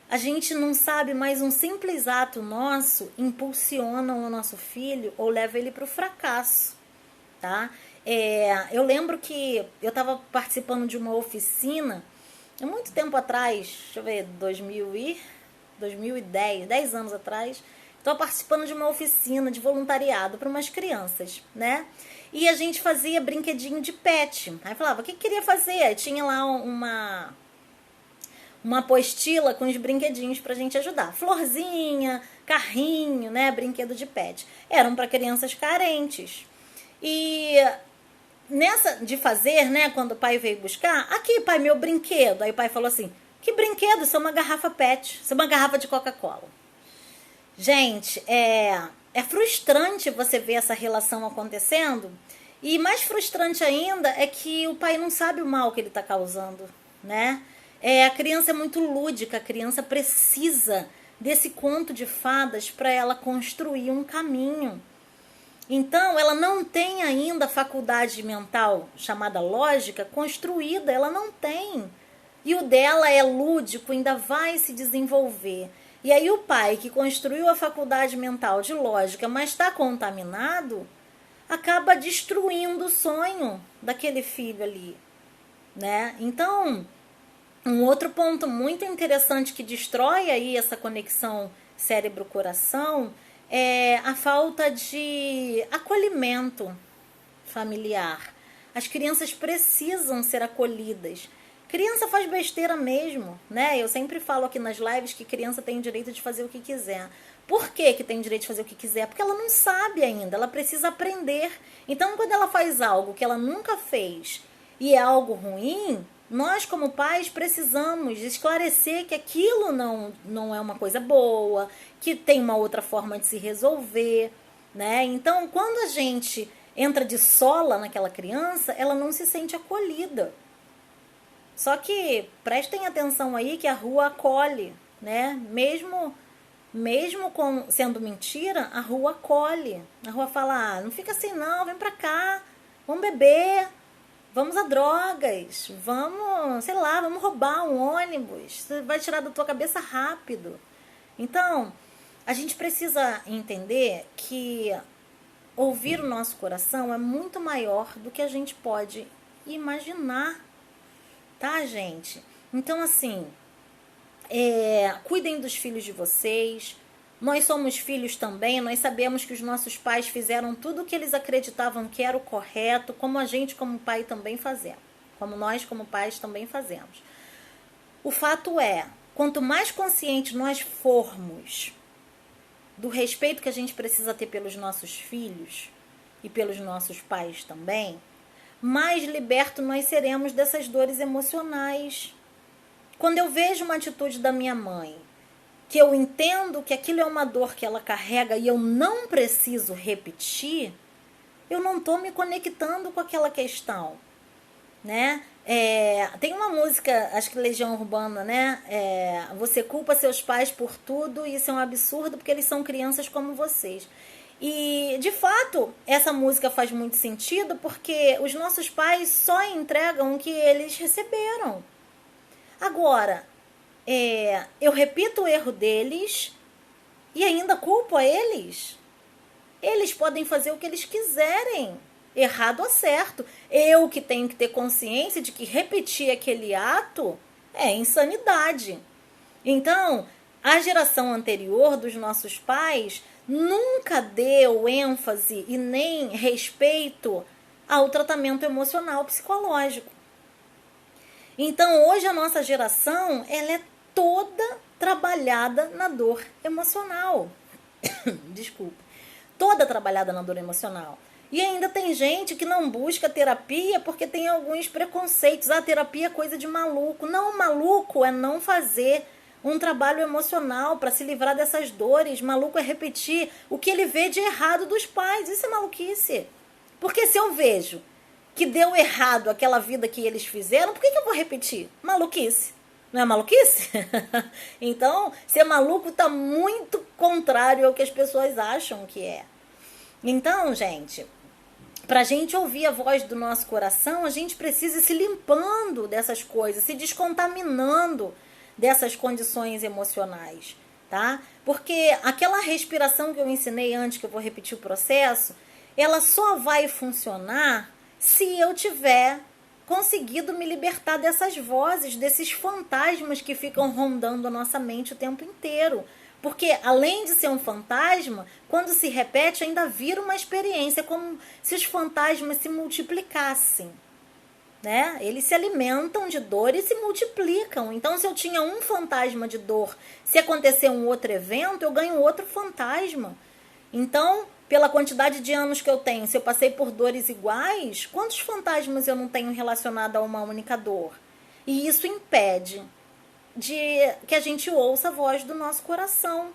A gente não sabe, mas um simples ato nosso impulsiona o nosso filho ou leva ele para o fracasso, tá? Eu lembro que eu estava participando de uma oficina há muito tempo atrás, deixa eu ver, 2010, 10 anos atrás, estou participando de uma oficina de voluntariado para umas crianças, né? E a gente fazia brinquedinho de pet. Aí falava, o que queria fazer? Aí tinha lá uma apostila com os brinquedinhos pra gente ajudar. Florzinha, carrinho, né? Brinquedo de pet. Eram para crianças carentes. E nessa de fazer, né? Quando o pai veio buscar, aqui, pai, meu brinquedo. Aí o pai falou assim, que brinquedo? Isso é uma garrafa pet. Isso é uma garrafa de Coca-Cola. Gente, é frustrante você ver essa relação acontecendo. E mais frustrante ainda é que o pai não sabe o mal que ele está causando, né? A criança é muito lúdica, a criança precisa desse conto de fadas para ela construir um caminho. Então, ela não tem ainda a faculdade mental chamada lógica construída, ela não tem. E o dela é lúdico, ainda vai se desenvolver. E aí o pai que construiu a faculdade mental de lógica, mas está contaminado, acaba destruindo o sonho daquele filho ali, né? Então, um outro ponto muito interessante que destrói aí essa conexão cérebro-coração é a falta de acolhimento familiar. As crianças precisam ser acolhidas. Criança faz besteira mesmo, né? Eu sempre falo aqui nas lives que criança tem o direito de fazer o que quiser. Por que tem o direito de fazer o que quiser? Porque ela não sabe ainda, ela precisa aprender. Então, quando ela faz algo que ela nunca fez e é algo ruim, nós como pais precisamos esclarecer que aquilo não é uma coisa boa, que tem uma outra forma de se resolver, né? Então, quando a gente entra de sola naquela criança, ela não se sente acolhida. Só que prestem atenção aí que a rua acolhe, né? Mesmo Mesmo sendo mentira, a rua acolhe. A rua fala, não fica assim não, vem pra cá, vamos beber, vamos a drogas, vamos, sei lá, vamos roubar um ônibus, você vai tirar da tua cabeça rápido. Então, a gente precisa entender que ouvir o nosso coração é muito maior do que a gente pode imaginar, tá, gente? Então, assim, cuidem dos filhos de vocês. Nós somos filhos também, nós sabemos que os nossos pais fizeram tudo o que eles acreditavam que era o correto, como a gente como pai também fazemos, como nós como pais também fazemos. O fato é, quanto mais conscientes nós formos do respeito que a gente precisa ter pelos nossos filhos e pelos nossos pais também, mais libertos nós seremos dessas dores emocionais. Quando eu vejo uma atitude da minha mãe, que eu entendo que aquilo é uma dor que ela carrega e eu não preciso repetir, eu não estou me conectando com aquela questão, né? Tem uma música, acho que Legião Urbana, né? Você culpa seus pais por tudo e isso é um absurdo porque eles são crianças como vocês. E, de fato, essa música faz muito sentido porque os nossos pais só entregam o que eles receberam. Agora, eu repito o erro deles e ainda culpo a eles. Eles podem fazer o que eles quiserem, errado ou certo. Eu que tenho que ter consciência de que repetir aquele ato é insanidade. Então, a geração anterior dos nossos pais nunca deu ênfase e nem respeito ao tratamento emocional psicológico. Então, hoje a nossa geração, ela é toda trabalhada na dor emocional. Desculpa. Toda trabalhada na dor emocional. E ainda tem gente que não busca terapia porque tem alguns preconceitos. A terapia é coisa de maluco. Não, maluco é não fazer um trabalho emocional para se livrar dessas dores. Maluco é repetir o que ele vê de errado dos pais. Isso é maluquice. Porque se eu vejo que deu errado aquela vida que eles fizeram, por que eu vou repetir? Maluquice. Não é maluquice? Então, ser maluco está muito contrário ao que as pessoas acham que é. Então, gente, para a gente ouvir a voz do nosso coração, a gente precisa ir se limpando dessas coisas, se descontaminando dessas condições emocionais, tá? Porque aquela respiração que eu ensinei antes, que eu vou repetir o processo, ela só vai funcionar se eu tiver conseguido me libertar dessas vozes, desses fantasmas que ficam rondando a nossa mente o tempo inteiro. Porque, além de ser um fantasma, quando se repete, ainda vira uma experiência, como se os fantasmas se multiplicassem, né? Eles se alimentam de dor e se multiplicam. Então, se eu tinha um fantasma de dor, se acontecer um outro evento, eu ganho outro fantasma. Então, pela quantidade de anos que eu tenho, se eu passei por dores iguais, quantos fantasmas eu não tenho relacionado a uma única dor? E isso impede de que a gente ouça a voz do nosso coração.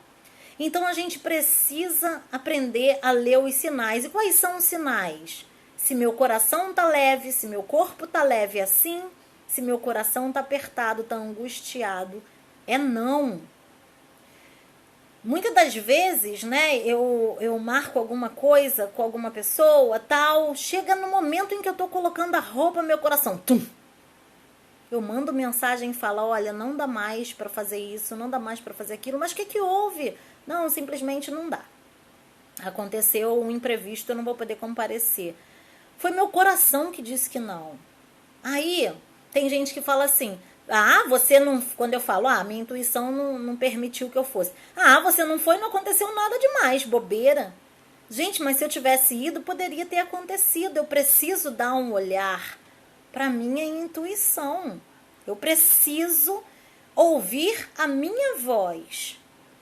Então, a gente precisa aprender a ler os sinais. E quais são os sinais? Se meu coração tá leve, se meu corpo tá leve assim, se meu coração tá apertado, tá angustiado, é não. Muitas das vezes, né, eu marco alguma coisa com alguma pessoa, tal, chega no momento em que eu tô colocando a roupa no meu coração, tum! Eu mando mensagem e falo, olha, não dá mais para fazer isso, não dá mais para fazer aquilo, mas o que houve? Não, simplesmente não dá. Aconteceu um imprevisto, eu não vou poder comparecer. Foi meu coração que disse que não. Aí, tem gente que fala assim, você não... Quando eu falo, minha intuição não permitiu que eu fosse. Você não foi, não aconteceu nada demais, bobeira. Gente, mas se eu tivesse ido, poderia ter acontecido. Eu preciso dar um olhar para minha intuição. Eu preciso ouvir a minha voz,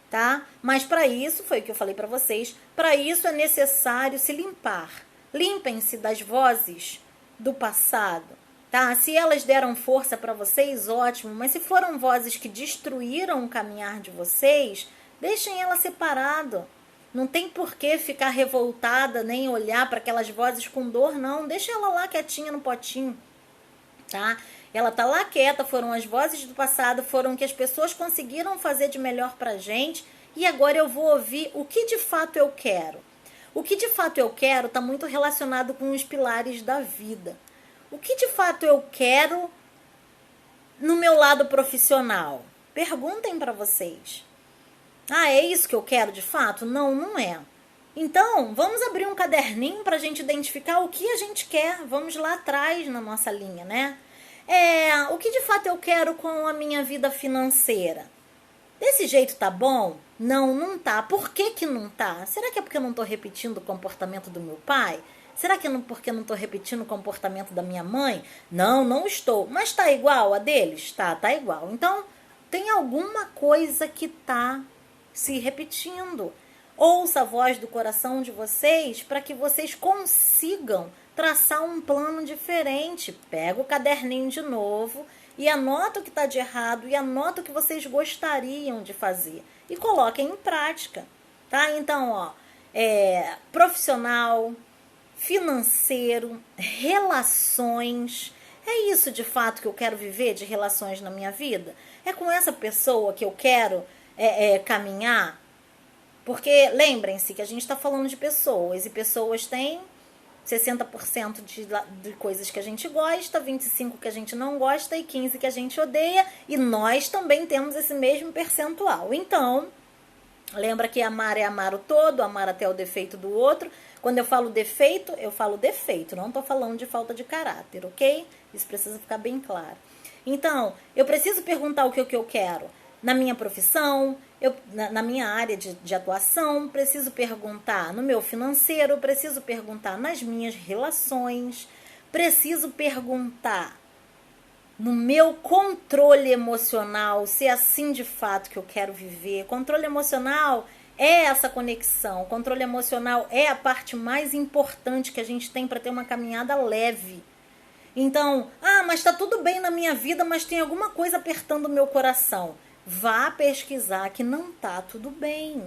tá? Mas para isso, foi o que eu falei para vocês, para isso é necessário se limpar. Limpem-se das vozes do passado, tá? Se elas deram força para vocês, ótimo, mas se foram vozes que destruíram o caminhar de vocês, deixem ela separado. Não tem por que ficar revoltada, nem olhar para aquelas vozes com dor, não. Deixa ela lá quietinha no potinho, tá? Ela tá lá quieta, foram as vozes do passado, foram o que as pessoas conseguiram fazer de melhor pra gente, e agora eu vou ouvir o que de fato eu quero. O que de fato eu quero está muito relacionado com os pilares da vida. O que de fato eu quero no meu lado profissional? Perguntem para vocês. Ah, é isso que eu quero de fato? Não, não é. Então, vamos abrir um caderninho para a gente identificar o que a gente quer. Vamos lá atrás na nossa linha, né? O que de fato eu quero com a minha vida financeira? Desse jeito tá bom? Não, não tá. Por que que não tá? Será que é porque eu não tô repetindo o comportamento do meu pai? Será que é porque eu não tô repetindo o comportamento da minha mãe? Não, não estou. Mas tá igual a deles? Tá igual. Então, tem alguma coisa que tá se repetindo. Ouça a voz do coração de vocês para que vocês consigam traçar um plano diferente. Pega o caderninho de novo e anota o que está de errado e anota o que vocês gostariam de fazer e coloquem em prática, tá? Então, profissional, financeiro, relações. É isso de fato que eu quero viver de relações na minha vida? É com essa pessoa que eu quero caminhar? Porque lembrem-se que a gente está falando de pessoas, e pessoas têm 60% de coisas que a gente gosta, 25% que a gente não gosta e 15% que a gente odeia, e nós também temos esse mesmo percentual. Então, lembra que amar é amar o todo, amar até o defeito do outro. Quando eu falo defeito, não estou falando de falta de caráter, ok? Isso precisa ficar bem claro. Então, eu preciso perguntar o que eu quero. Na minha profissão, na minha área de atuação, preciso perguntar no meu financeiro, preciso perguntar nas minhas relações, preciso perguntar no meu controle emocional, se é assim de fato que eu quero viver. Controle emocional é essa conexão, controle emocional é a parte mais importante que a gente tem para ter uma caminhada leve. Então, mas está tudo bem na minha vida, mas tem alguma coisa apertando o meu coração. Vá pesquisar que não tá tudo bem.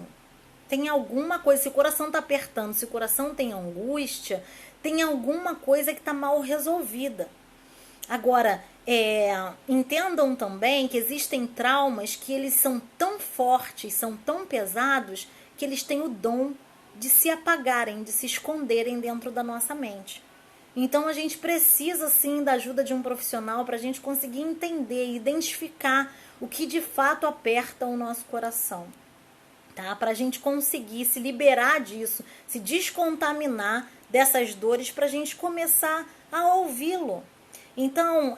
Tem alguma coisa, se o coração tá apertando, se o coração tem angústia, tem alguma coisa que tá mal resolvida. Agora, entendam também que existem traumas que eles são tão fortes, são tão pesados, que eles têm o dom de se apagarem, de se esconderem dentro da nossa mente. Então, a gente precisa, sim, da ajuda de um profissional para a gente conseguir entender e identificar o que de fato aperta o nosso coração, tá? Para a gente conseguir se liberar disso, se descontaminar dessas dores, para a gente começar a ouvi-lo. Então,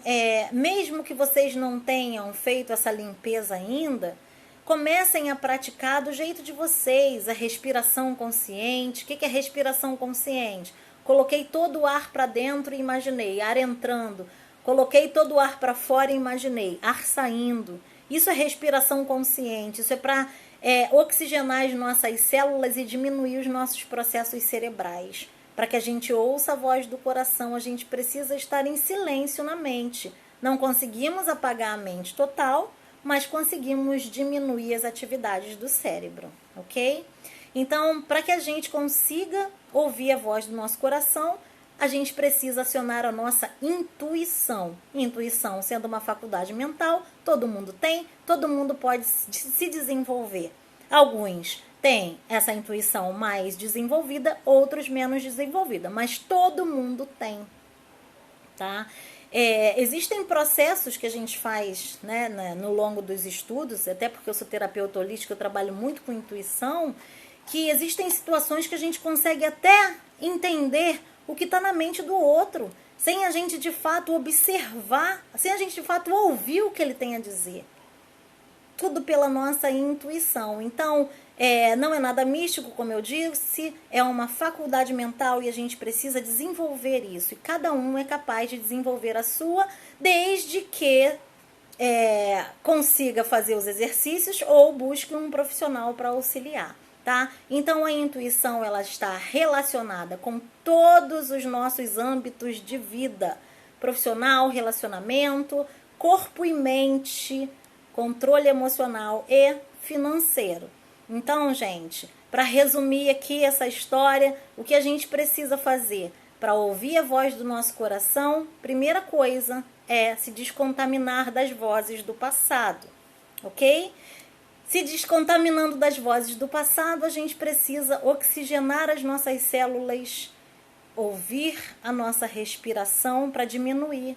mesmo que vocês não tenham feito essa limpeza ainda, comecem a praticar do jeito de vocês, a respiração consciente. O que é respiração consciente? Coloquei todo o ar para dentro e imaginei ar entrando. Coloquei todo o ar para fora e imaginei ar saindo. Isso é respiração consciente. Isso é para oxigenar as nossas células e diminuir os nossos processos cerebrais. Para que a gente ouça a voz do coração, a gente precisa estar em silêncio na mente. Não conseguimos apagar a mente total, mas conseguimos diminuir as atividades do cérebro, ok? Então, para que a gente consiga ouvir a voz do nosso coração, a gente precisa acionar a nossa intuição. Intuição sendo uma faculdade mental, todo mundo tem, todo mundo pode se desenvolver. Alguns têm essa intuição mais desenvolvida, outros menos desenvolvida, mas todo mundo tem, tá? Existem processos que a gente faz, né, no longo dos estudos, até porque eu sou terapeuta holística, eu trabalho muito com intuição, que existem situações que a gente consegue até entender o que está na mente do outro, sem a gente de fato observar, sem a gente de fato ouvir o que ele tem a dizer. Tudo pela nossa intuição. Então, não é nada místico, como eu disse, é uma faculdade mental e a gente precisa desenvolver isso. E cada um é capaz de desenvolver a sua, desde que consiga fazer os exercícios ou busque um profissional para auxiliar. Tá? Então, a intuição ela está relacionada com todos os nossos âmbitos de vida. Profissional, relacionamento, corpo e mente, controle emocional e financeiro. Então, gente, para resumir aqui essa história, o que a gente precisa fazer para ouvir a voz do nosso coração? Primeira coisa é se descontaminar das vozes do passado, ok? Se descontaminando das vozes do passado, a gente precisa oxigenar as nossas células, ouvir a nossa respiração para diminuir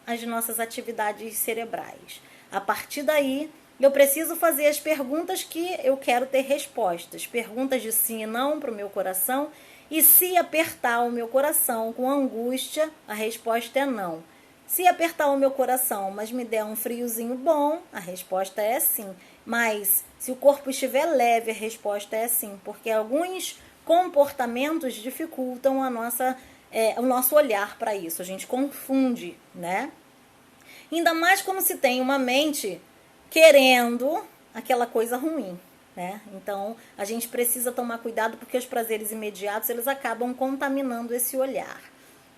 as nossas atividades cerebrais. A partir daí, eu preciso fazer as perguntas que eu quero ter respostas. Perguntas de sim e não para o meu coração. E se apertar o meu coração com angústia, a resposta é não. Se apertar o meu coração, mas me der um friozinho bom, a resposta é sim. Mas se o corpo estiver leve, a resposta é sim. Porque alguns comportamentos dificultam o nosso olhar para isso. A gente confunde, né? Ainda mais quando se tem uma mente querendo aquela coisa ruim, né? Então, a gente precisa tomar cuidado porque os prazeres imediatos, eles acabam contaminando esse olhar,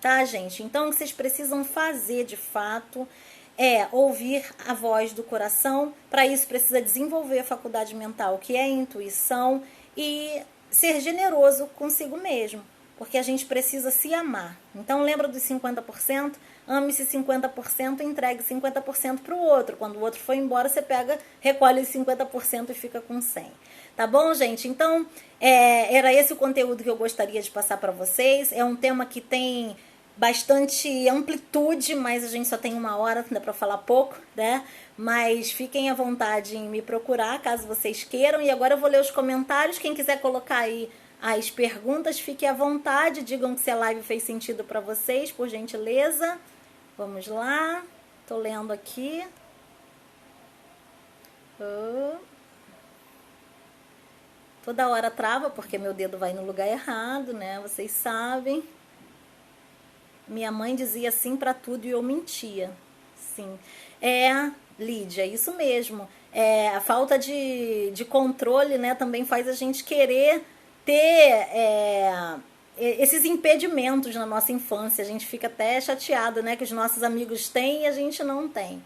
tá, gente? Então, o que vocês precisam fazer, de fato, é ouvir a voz do coração. Para isso, precisa desenvolver a faculdade mental, que é a intuição, e ser generoso consigo mesmo, porque a gente precisa se amar. Então, lembra dos 50%? Ame-se 50% e entregue 50% para o outro. Quando o outro for embora, você recolhe os 50% e fica com 100%. Tá bom, gente? Então, era esse o conteúdo que eu gostaria de passar para vocês. É um tema que tem bastante amplitude, mas a gente só tem 1 hora, dá para falar pouco, né? Mas fiquem à vontade em me procurar, caso vocês queiram. E agora eu vou ler os comentários. Quem quiser colocar aí as perguntas, fique à vontade. Digam se a live fez sentido para vocês, por gentileza. Vamos lá. Tô lendo aqui. Toda hora trava, porque meu dedo vai no lugar errado, né? Vocês sabem. Minha mãe dizia sim para tudo e eu mentia. Sim. Lídia, isso mesmo. A falta de controle, né, também faz a gente querer ter esses impedimentos na nossa infância. A gente fica até chateado, né, que os nossos amigos têm e a gente não tem.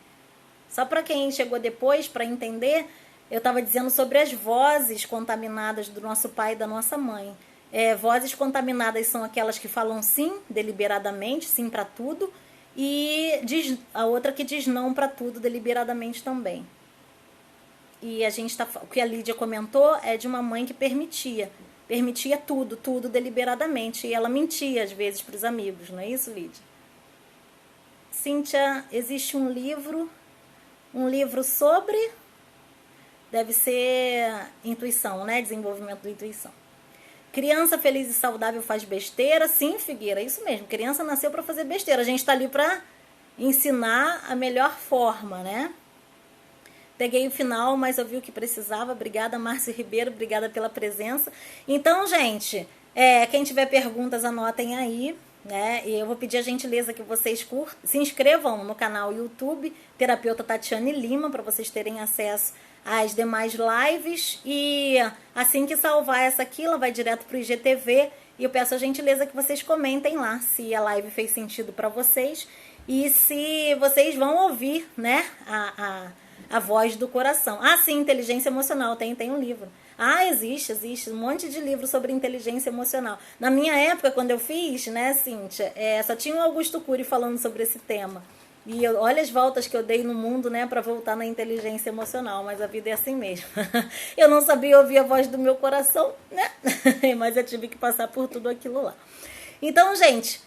Só para quem chegou depois, para entender, eu estava dizendo sobre as vozes contaminadas do nosso pai e da nossa mãe. Vozes contaminadas são aquelas que falam sim, deliberadamente, sim para tudo, e a outra que diz não para tudo, deliberadamente também. E o que a Lídia comentou é de uma mãe que permitia tudo deliberadamente, e ela mentia às vezes para os amigos, não é isso, Lídia? Cíntia, existe um livro sobre, deve ser intuição, né? Desenvolvimento da intuição. Criança feliz e saudável faz besteira? Sim, Figueira, isso mesmo. Criança nasceu para fazer besteira. A gente está ali para ensinar a melhor forma, né? Peguei o final, mas ouvi o que precisava. Obrigada, Márcio Ribeiro. Obrigada pela presença. Então, gente, quem tiver perguntas, anotem aí, né? E eu vou pedir a gentileza que vocês se inscrevam no canal YouTube Terapeuta Tatiane Lima, para vocês terem acesso às demais lives. E assim que salvar essa aqui, ela vai direto para o IGTV. E eu peço a gentileza que vocês comentem lá se a live fez sentido para vocês e se vocês vão ouvir, né, a voz do coração. Sim, inteligência emocional, tem um livro. Existe um monte de livro sobre inteligência emocional. Na minha época, quando eu fiz, né, Cíntia, só tinha o Augusto Cury falando sobre esse tema. E olha as voltas que eu dei no mundo, né, para voltar na inteligência emocional, mas a vida é assim mesmo. Eu não sabia ouvir a voz do meu coração, né, mas eu tive que passar por tudo aquilo lá. Então, gente,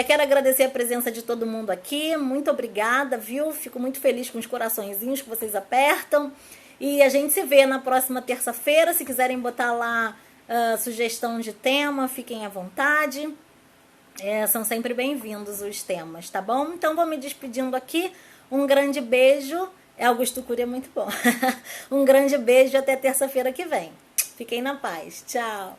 quero agradecer a presença de todo mundo aqui, muito obrigada, viu? Fico muito feliz com os coraçõezinhos que vocês apertam. E a gente se vê na próxima terça-feira. Se quiserem botar lá sugestão de tema, fiquem à vontade. São sempre bem-vindos os temas, tá bom? Então vou me despedindo aqui. Um grande beijo. Augusto Cury é muito bom. Um grande beijo e até terça-feira que vem. Fiquem na paz. Tchau.